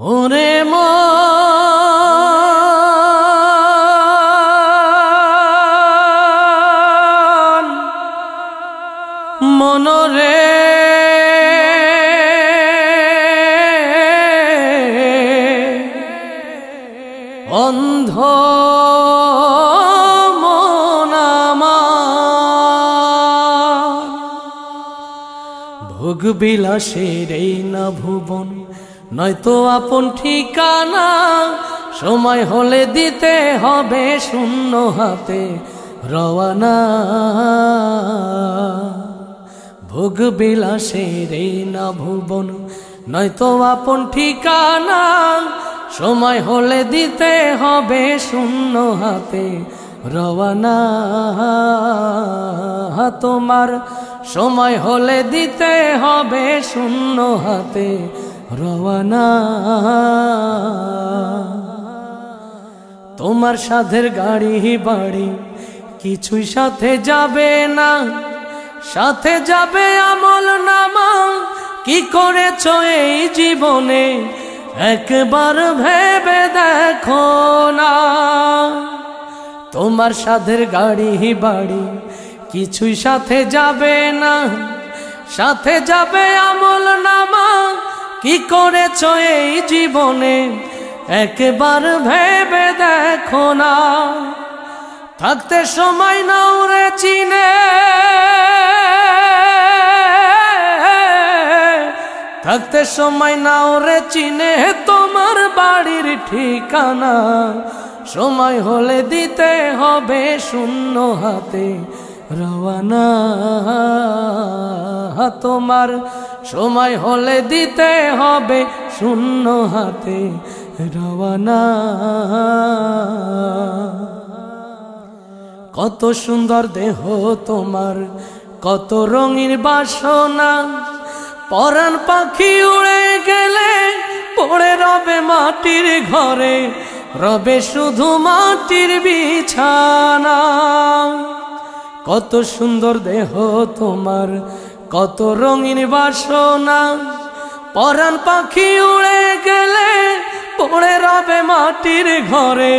ওরে মন মনরে অন্ধ মন আমার ভোগ বিলাসের এই না ভুবন নয়তো আপন ঠিকানা সময় হলে দিতে হবে শূন্য হাতে রওয়ানা ভোগ বিলাসের এই না ভুবন নয়তো আপন ঠিকানা সময় হলে দিতে হবে শূন্য হাতে রওয়ানা তোমার সময় হলে দিতে হবে শূন্য হাতে রওয়ানা তোমার সাধের গাড়ি বাড়ি কিছুই সাথে যাবে না সাথে যাবে আমল নামা কি করেছো এই জীবনে একবার ভেবে দেখো না তোমার সাধের গাড়ি বাড়ি কিছুই সাথে যাবে না সাথে যাবে আমল নামা কি করেছো এই জীবনে একবার ভেবে দেখো না থাকতে সময় নাও রে চিনে থাকতে সময় নাও রে চিনে তোমার বাড়ির ঠিকানা সময় হলে দিতে হবে শূন্য হাতে রওয়ানা তোমার সময় হলে দিতে হবে শূন্য হাতে রওয়ানা কত সুন্দর দেহ তোমার কত রঙিন বাসনা পরাণ পাখি উড়ে গেলে পড়ে রবে মাটির ঘরে রবে শুধু মাটির বিছানা কত সুন্দর দেহ তোমার কত রঙিন বাসনা পরাণ পাখি উড়ে গেলে পড়ে রবে মাটির ঘরে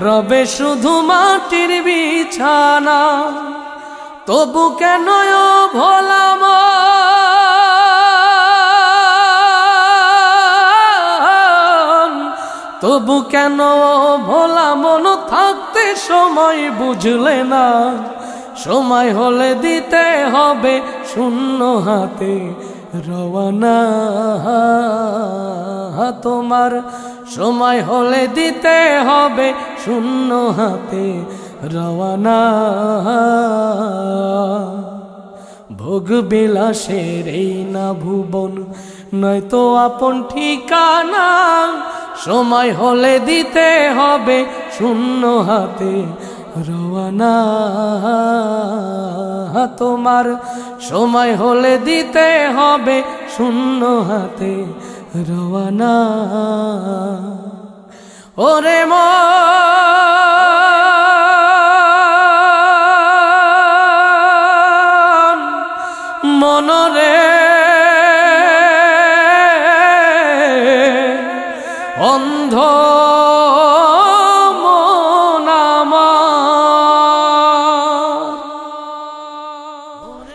রবে শুধু মাটির বিছানা তবু কেন ভোলা মন তবু কেন ভোলা মন থাকতে সময় বুঝলে না সময় হলে দিতে হবে শূন্য হাতে রওয়ানা তোমার সময় হলে দিতে হবে শূন্য হাতে রওয়ানা ভোগ বিলাসের এই না ভুবন নয়তো আপন ঠিকানা সময় হলে দিতে হবে শূন্য হাতে রওয়ানা তোমার সময় হলে দিতে হবে শূন্য হাতে রওয়ানা ওরে মন মনরে অন্ধ